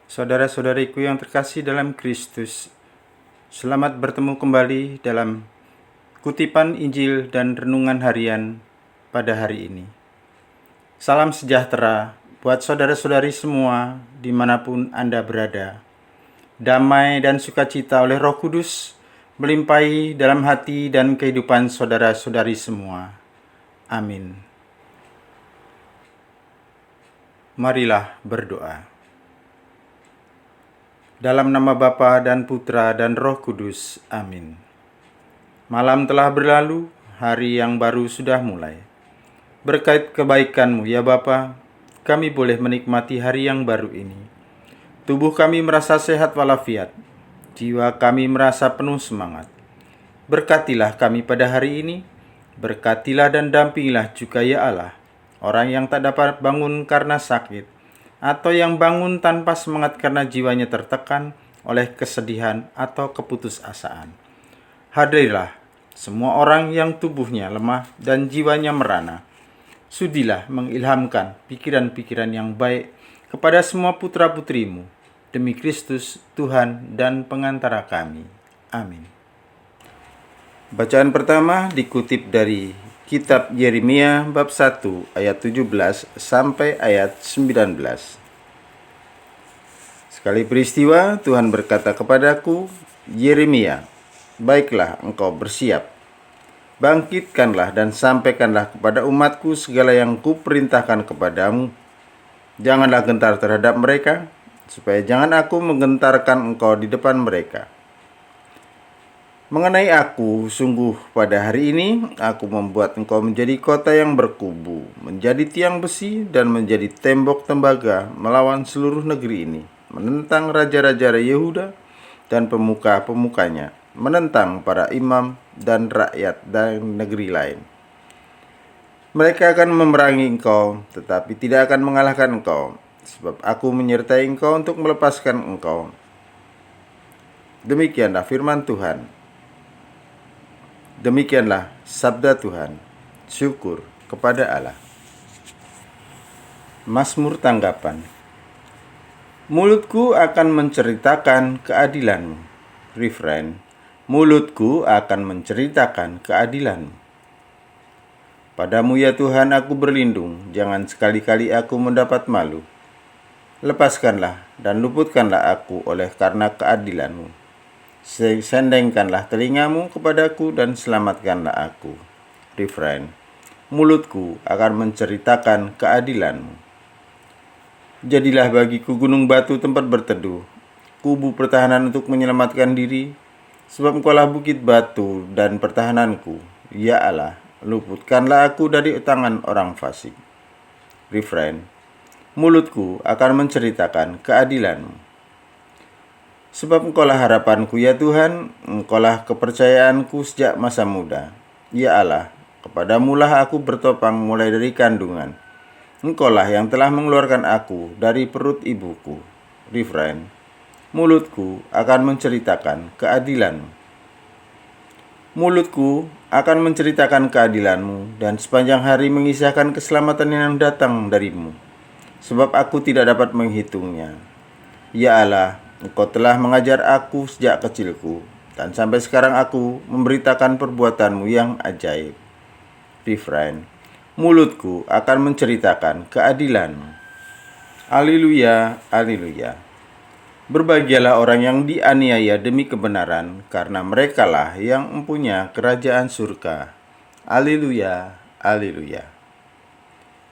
Saudara-saudariku yang terkasih dalam Kristus, selamat bertemu kembali dalam kutipan Injil dan renungan harian pada hari ini. Salam sejahtera buat saudara-saudari semua dimanapun Anda berada. Damai dan sukacita oleh Roh Kudus melimpahi dalam hati dan kehidupan saudara-saudari semua. Amin. Marilah berdoa. Dalam nama Bapa dan Putra dan Roh Kudus. Amin. Malam telah berlalu, hari yang baru sudah mulai. Berkat kebaikan-Mu ya Bapa, kami boleh menikmati hari yang baru ini. Tubuh kami merasa sehat walafiat, jiwa kami merasa penuh semangat. Berkatilah kami pada hari ini, berkatilah dan dampingilah juga ya Allah, orang yang tak dapat bangun karena sakit, atau yang bangun tanpa semangat karena jiwanya tertekan oleh kesedihan atau keputusasaan. Hadirlah semua orang yang tubuhnya lemah dan jiwanya merana. Sudilah mengilhamkan pikiran-pikiran yang baik kepada semua putra-putrimu, demi Kristus Tuhan dan pengantara kami. Amin. Bacaan pertama dikutip dari Kitab Yeremia bab 1 ayat 17 sampai ayat 19. Sekali peristiwa Tuhan berkata kepadaku, Yeremia, baiklah engkau bersiap. Bangkitkanlah dan sampaikanlah kepada umatku segala yang kuperintahkan kepadamu. Janganlah gentar terhadap mereka, supaya jangan aku menggentarkan engkau di depan mereka. Mengenai aku, sungguh pada hari ini aku membuat engkau menjadi kota yang berkubu, menjadi tiang besi dan menjadi tembok tembaga melawan seluruh negeri ini, menentang raja-raja Yehuda dan pemuka-pemukanya, menentang para imam dan rakyat dan negeri lain. Mereka akan memerangi engkau, tetapi tidak akan mengalahkan engkau, sebab aku menyertai engkau untuk melepaskan engkau. Demikianlah firman Tuhan. Demikianlah sabda Tuhan. Syukur kepada Allah. Mazmur tanggapan. Mulutku akan menceritakan keadilan-Mu. Refrain. Mulutku akan menceritakan keadilan-Mu. Padamu ya Tuhan aku berlindung, jangan sekali-kali aku mendapat malu. Lepaskanlah dan luputkanlah aku oleh karena keadilan-Mu. Sendengkanlah telingamu kepadaku dan selamatkanlah aku. Refrain. Mulutku akan menceritakan keadilan-Mu. Jadilah bagiku gunung batu tempat berteduh, kubu pertahanan untuk menyelamatkan diri, sebab Engkaulah bukit batu dan pertahananku. Ya Allah, luputkanlah aku dari tangan orang fasik. Refrain. Mulutku akan menceritakan keadilan-Mu. Sebab Engkaulah harapanku ya Tuhan, Engkaulah kepercayaanku sejak masa muda. Ya Allah, kepadamulah aku bertopang mulai dari kandungan. Engkaulah yang telah mengeluarkan aku dari perut ibuku. Refrain. Mulutku akan menceritakan keadilan-Mu. Mulutku akan menceritakan keadilan-Mu dan sepanjang hari mengisahkan keselamatan yang datang dari-Mu, sebab aku tidak dapat menghitungnya. Ya Allah, Engkau telah mengajar aku sejak kecilku, dan sampai sekarang aku memberitakan perbuatan-Mu yang ajaib. Refrain. Mulutku akan menceritakan keadilan-Mu. Haleluya, haleluya. Berbahagialah orang yang dianiaya demi kebenaran, karena merekalah yang mempunyai kerajaan surga. Haleluya, haleluya.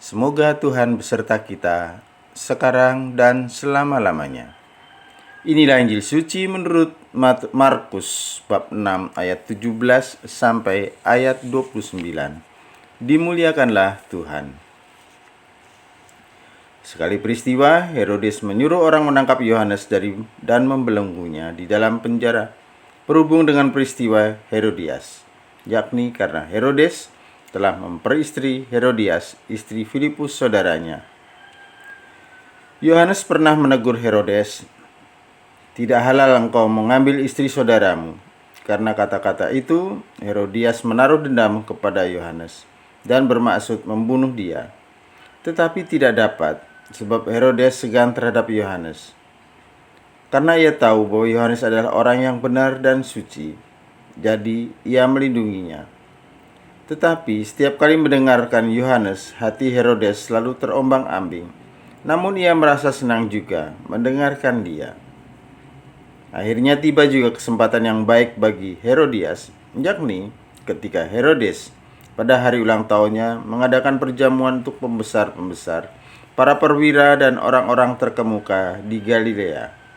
Semoga Tuhan beserta kita sekarang dan selama-lamanya. Inilah Injil suci menurut Markus bab 6 ayat 17 sampai ayat 29. Dimuliakanlah Tuhan. Sekali peristiwa, Herodes menyuruh orang menangkap Yohanes dan membelenggunya di dalam penjara berhubung dengan peristiwa Herodias, yakni karena Herodes telah memperistri Herodias, istri Filipus saudaranya. Yohanes pernah menegur Herodes, "Tidak halal engkau mengambil istri saudaramu." Karena kata-kata itu, Herodias menaruh dendam kepada Yohanes dan bermaksud membunuh dia. Tetapi tidak dapat, sebab Herodes segan terhadap Yohanes. Karena ia tahu bahwa Yohanes adalah orang yang benar dan suci, jadi ia melindunginya. Tetapi setiap kali mendengarkan Yohanes, hati Herodes selalu terombang-ambing. Namun ia merasa senang juga mendengarkan dia. Akhirnya tiba juga kesempatan yang baik bagi Herodias, yakni ketika Herodes pada hari ulang tahunnya mengadakan perjamuan untuk pembesar-pembesar, para perwira dan orang-orang terkemuka di Galilea.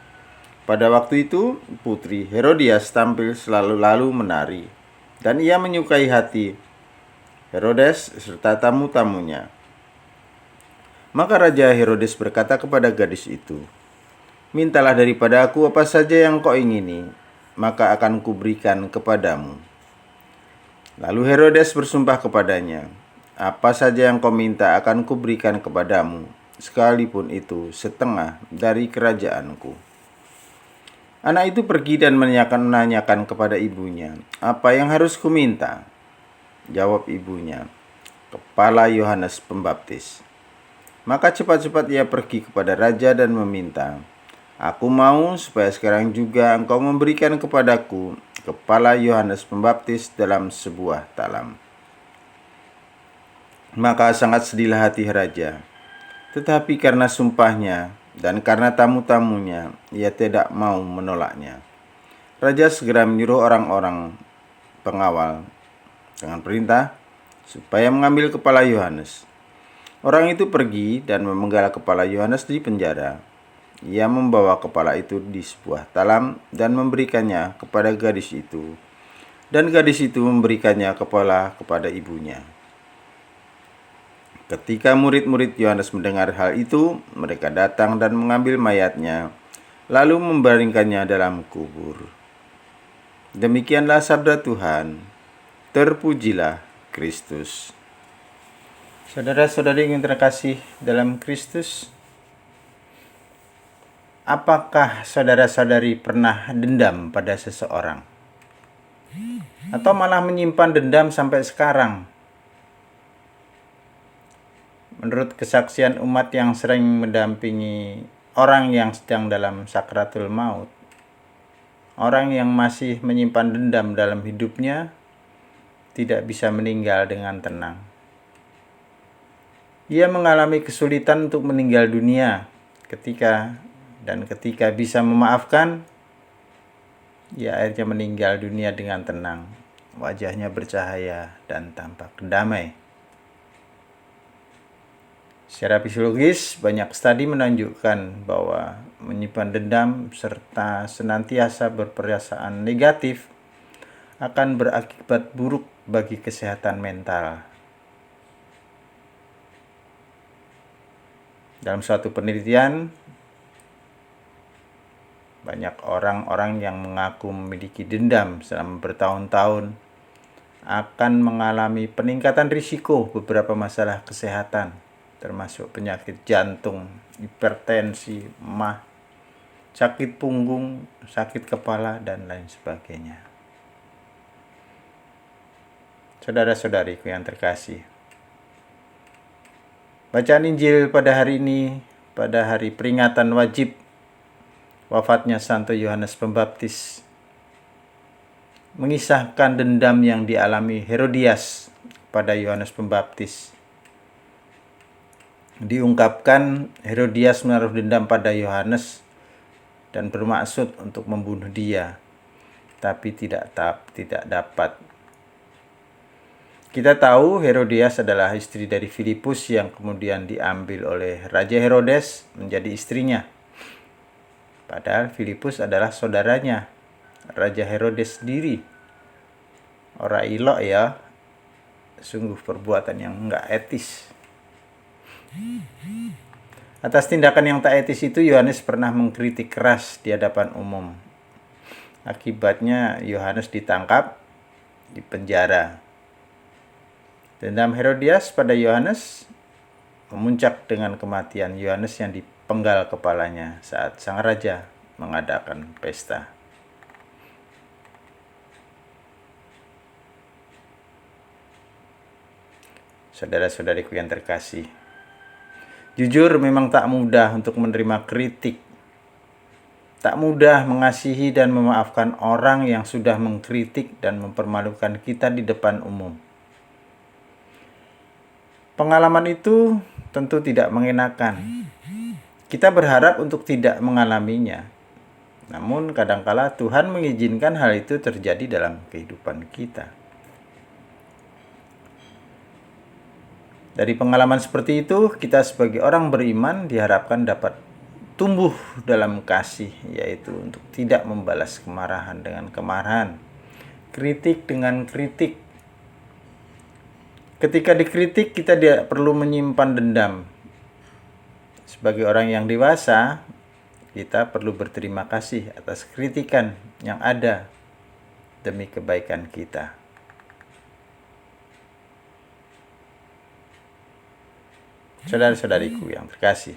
Pada waktu itu, putri Herodias tampil selalu menari, dan ia menyukai hati Herodes serta tamu-tamunya. Maka Raja Herodes berkata kepada gadis itu, "Mintalah daripada aku apa saja yang kau ingini, maka akan kuberikan kepadamu." Lalu Herodes bersumpah kepadanya, "Apa saja yang kau minta akan kuberikan kepadamu, sekalipun itu setengah dari kerajaanku." Anak itu pergi dan menanyakan kepada ibunya, "Apa yang harus kuminta?" Jawab ibunya, "Kepala Yohanes Pembaptis." Maka cepat-cepat ia pergi kepada raja dan meminta, "Aku mau supaya sekarang juga engkau memberikan kepadaku kepala Yohanes Pembaptis dalam sebuah talam." Maka sangat sedihlah hati raja. Tetapi karena sumpahnya dan karena tamu-tamunya, ia tidak mau menolaknya. Raja segera menyuruh orang-orang pengawal dengan perintah supaya mengambil kepala Yohanes. Orang itu pergi dan memenggal kepala Yohanes di penjara. Ia membawa kepala itu di sebuah talam dan memberikannya kepada gadis itu. Dan gadis itu memberikannya kepala kepada ibunya. Ketika murid-murid Yohanes mendengar hal itu, mereka datang dan mengambil mayatnya, lalu membaringkannya dalam kubur. Demikianlah sabda Tuhan. Terpujilah Kristus. Saudara-saudari yang terkasih dalam Kristus, apakah saudara-saudari pernah dendam pada seseorang? Atau malah menyimpan dendam sampai sekarang? Menurut kesaksian umat yang sering mendampingi orang yang sedang dalam sakratul maut, orang yang masih menyimpan dendam dalam hidupnya tidak bisa meninggal dengan tenang. Ia mengalami kesulitan untuk meninggal dunia ketika bisa memaafkan, ia akhirnya meninggal dunia dengan tenang. Wajahnya bercahaya dan tampak damai. Secara fisiologis, banyak studi menunjukkan bahwa menyimpan dendam serta senantiasa berperasaan negatif akan berakibat buruk bagi kesehatan mental. Dalam suatu penelitian, banyak orang-orang yang mengaku memiliki dendam selama bertahun-tahun akan mengalami peningkatan risiko beberapa masalah kesehatan, termasuk penyakit jantung, hipertensi, MAH, sakit punggung, sakit kepala, dan lain sebagainya. Saudara-saudariku yang terkasih, bacaan Injil pada hari ini, pada hari peringatan wajib wafatnya Santo Yohanes Pembaptis, mengisahkan dendam yang dialami Herodias pada Yohanes Pembaptis. Diungkapkan Herodias menaruh dendam pada Yohanes dan bermaksud untuk membunuh dia, tapi tidak dapat. Kita tahu Herodias adalah istri dari Filipus yang kemudian diambil oleh Raja Herodes menjadi istrinya. Padahal Filipus adalah saudaranya, Raja Herodes sendiri. Ora ilok ya, sungguh perbuatan yang enggak etis. Atas tindakan yang tak etis itu, Yohanes pernah mengkritik keras di hadapan umum. Akibatnya Yohanes ditangkap, dipenjara. Dendam Herodias pada Yohanes memuncak dengan kematian Yohanes yang dipenggal kepalanya saat sang raja mengadakan pesta. Saudara-saudariku yang terkasih, jujur memang tak mudah untuk menerima kritik tak mudah mengasihi dan memaafkan orang yang sudah mengkritik dan mempermalukan kita di depan umum. Pengalaman itu tentu tidak mengenakan. Kita berharap untuk tidak mengalaminya. Namun kadangkala Tuhan mengizinkan hal itu terjadi dalam kehidupan kita. Dari pengalaman seperti itu, kita sebagai orang beriman diharapkan dapat tumbuh dalam kasih, yaitu untuk tidak membalas kemarahan dengan kemarahan, kritik dengan kritik. Ketika dikritik, kita tidak perlu menyimpan dendam. Sebagai orang yang dewasa, kita perlu berterima kasih atas kritikan yang ada demi kebaikan kita. Saudara-saudariku yang terkasih,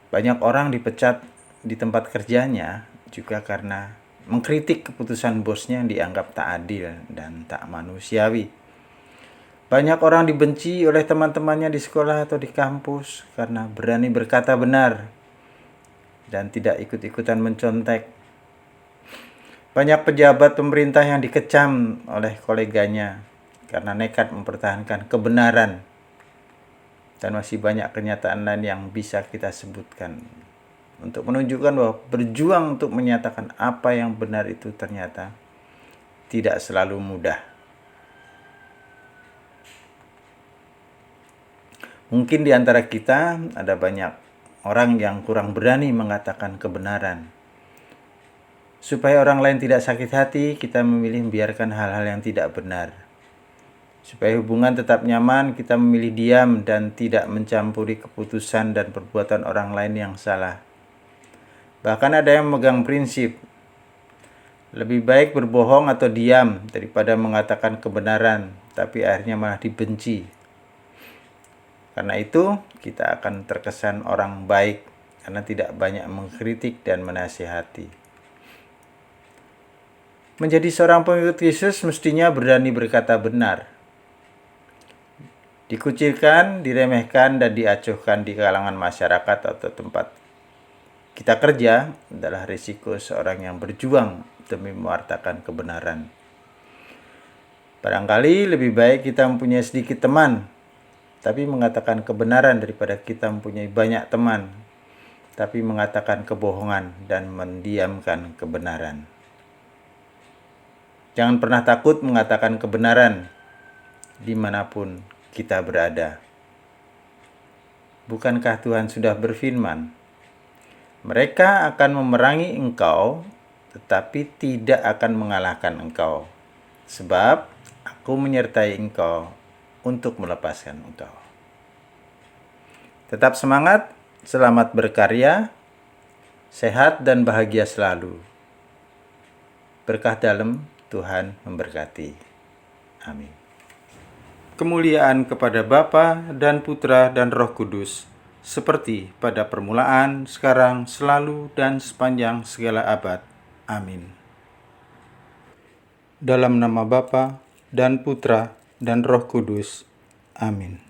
banyak orang dipecat di tempat kerjanya juga karena mengkritik keputusan bosnya yang dianggap tak adil dan tak manusiawi. Banyak orang dibenci oleh teman-temannya di sekolah atau di kampus karena berani berkata benar dan tidak ikut-ikutan mencontek. Banyak pejabat pemerintah yang dikecam oleh koleganya karena nekat mempertahankan kebenaran. Dan masih banyak kenyataan lain yang bisa kita sebutkan untuk menunjukkan bahwa berjuang untuk menyatakan apa yang benar itu ternyata tidak selalu mudah. Mungkin di antara kita ada banyak orang yang kurang berani mengatakan kebenaran. Supaya orang lain tidak sakit hati, kita memilih membiarkan hal-hal yang tidak benar. Supaya hubungan tetap nyaman, kita memilih diam dan tidak mencampuri keputusan dan perbuatan orang lain yang salah. Bahkan ada yang memegang prinsip, lebih baik berbohong atau diam daripada mengatakan kebenaran, tapi akhirnya malah dibenci. Karena itu, kita akan terkesan orang baik karena tidak banyak mengkritik dan menasihati. Menjadi seorang pengikut Yesus mestinya berani berkata benar. Dikucilkan, diremehkan, dan diacuhkan di kalangan masyarakat atau tempat kita kerja adalah risiko seorang yang berjuang demi mewartakan kebenaran. Barangkali lebih baik kita mempunyai sedikit teman, tapi mengatakan kebenaran daripada kita mempunyai banyak teman, tapi mengatakan kebohongan dan mendiamkan kebenaran. Jangan pernah takut mengatakan kebenaran dimanapun kita berada. Bukankah Tuhan sudah berfirman, mereka akan memerangi engkau, tetapi tidak akan mengalahkan engkau, sebab aku menyertai engkau untuk melepaskan engkau. Tetap semangat, selamat berkarya, sehat dan bahagia selalu. Berkah dalam Tuhan memberkati. Amin. Kemuliaan kepada Bapa dan Putra dan Roh Kudus, seperti pada permulaan, sekarang, selalu, dan sepanjang segala abad. Amin. Dalam nama Bapa dan Putra dan Roh Kudus. Amin.